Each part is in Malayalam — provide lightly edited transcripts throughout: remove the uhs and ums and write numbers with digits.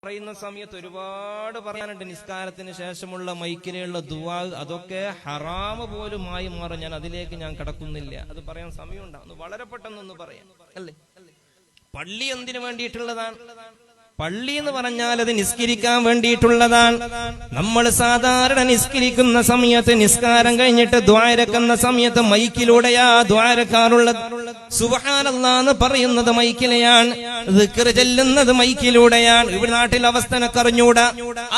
പറയുന്ന സമയത്ത് ഒരുപാട് പറയാനുണ്ട്. നിസ്കാരത്തിന് ശേഷമുള്ള മൈക്കിലുള്ള ദുആ അതൊക്കെ ഹറാമ് പോലുമായി മാറും. അതിലേക്ക് ഞാൻ കടക്കുന്നില്ല. അത് പറയാൻ സമയമുണ്ടാകുന്നു. വളരെ പെട്ടെന്നൊന്ന് പറയാം. അല്ലേ, പള്ളി എന്തിനു വേണ്ടിയിട്ടുള്ളതാണ്? പള്ളി എന്ന് പറഞ്ഞാൽ അത് നിസ്കരിക്കാൻ വേണ്ടിയിട്ടുള്ളതാണ്. നമ്മൾ സാധാരണ നിസ്കരിക്കുന്ന സമയത്ത്, നിസ്കാരം കഴിഞ്ഞിട്ട് ദ്വാരക്കുന്ന സമയത്ത് മൈക്കിലൂടെയാ ദ്വാരക്കാറുള്ളത്. സുബ്ഹാനല്ലാഹ് എന്ന് പറയുന്നത് മൈക്കിലെയാണ്, ദിക്ർ ചെല്ലുന്നത് മൈക്കിലൂടെയാണ്. ഇവിടെ നാട്ടിൽ അവസ്ഥനൊക്കെ അറിഞ്ഞൂടാ.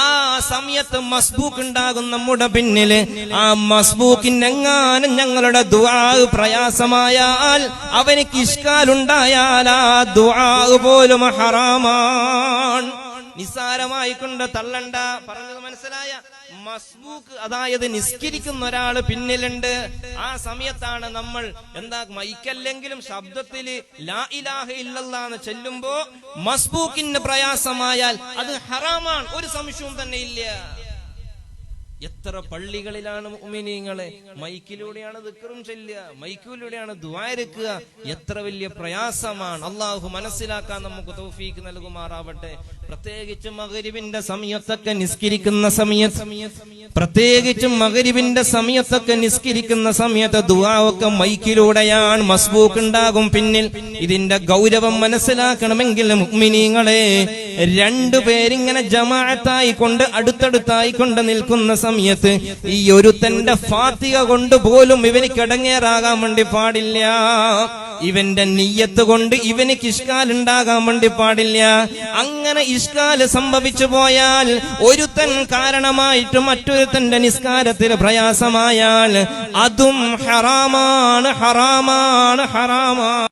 ആ സമയത്ത് മസ്ബൂക്ക് ഉണ്ടാകും നമ്മുടെ പിന്നില്. ആ മസ്ബൂക്കിനെങ്ങാനും ഞങ്ങളുടെ ദുആ പ്രയാസമായാൽ, അവനിക്ക് ഇഷ്കാലുണ്ടായാൽ ആ ദുആ പോലും ഹറാമാണ്. നിസ്സാരമായി കൊണ്ട് തള്ളണ്ട. പറഞ്ഞത് മനസ്സിലായ? മസ്ബൂക്ക് അതായത് നിസ്കരിക്കുന്ന ഒരാള് പിന്നിലുണ്ട്. ആ സമയത്താണ് നമ്മൾ മൈക്കല്ലെങ്കിലും ശബ്ദത്തില് ലാ ഇലാഹ ഇല്ലല്ലാഹ് എന്ന് ചെല്ലുമ്പോ മസ്ബൂക്കിന് പ്രയാസമായാൽ അത് ഹറാമാണ്, ഒരു സംശയവും തന്നെ ഇല്ല. എത്ര പള്ളികളിലാണ് മുഅ്മിനീങ്ങളെ മൈക്കിലൂടെയാണ് ദിക്റും ചൊല്ലുക, മൈക്കിലൂടെയാണ് ദുആ ഇറക്കുക. എത്ര വലിയ പ്രയാസമാണ്. അള്ളാഹു മനസ്സിലാക്കാൻ നമുക്ക് തൗഫീഖ് നൽകുമാറാവട്ടെ. പ്രത്യേകിച്ച് മഗ്രിബിന്റെ സമയത്തൊക്കെ നിസ്കരിക്കുന്ന സമയത്ത് ദുആ ഒക്കെ മൈക്കിലൂടെയാണ്. മസ്ബൂക്ക് ഉണ്ടാകും പിന്നിൽ. ഇതിന്റെ ഗൗരവം മനസ്സിലാക്കണമെങ്കിൽ മുഅ്മിനീങ്ങളെ, രണ്ടുപേരിങ്ങനെ ജമാഅത്തായി കൊണ്ട് അടുത്തടുത്തായി കൊണ്ട് നിൽക്കുന്ന സമയത്ത് ഈ ഒരുത്തന്റെ ഫാത്തിഹ കൊണ്ട് പോലും ഇവനിക്ക് ഇടങ്ങേറാകാൻ വേണ്ടി പാടില്ല. ഇവന്റെ നിയ്യത്ത് കൊണ്ട് ഇവനിക്ക് ഇഷ്കാൽ ഉണ്ടാകാൻ വേണ്ടി പാടില്ല. അങ്ങനെ ഇഷ്കാല് സംഭവിച്ചു പോയാൽ, ഒരുത്തൻ കാരണമായിട്ട് മറ്റൊരുത്തന്റെ നിസ്കാരത്തിന് പ്രയാസമായാൽ അതും ഹറാമാണ്, ഹറാമാണ്, ഹറാമാണ്.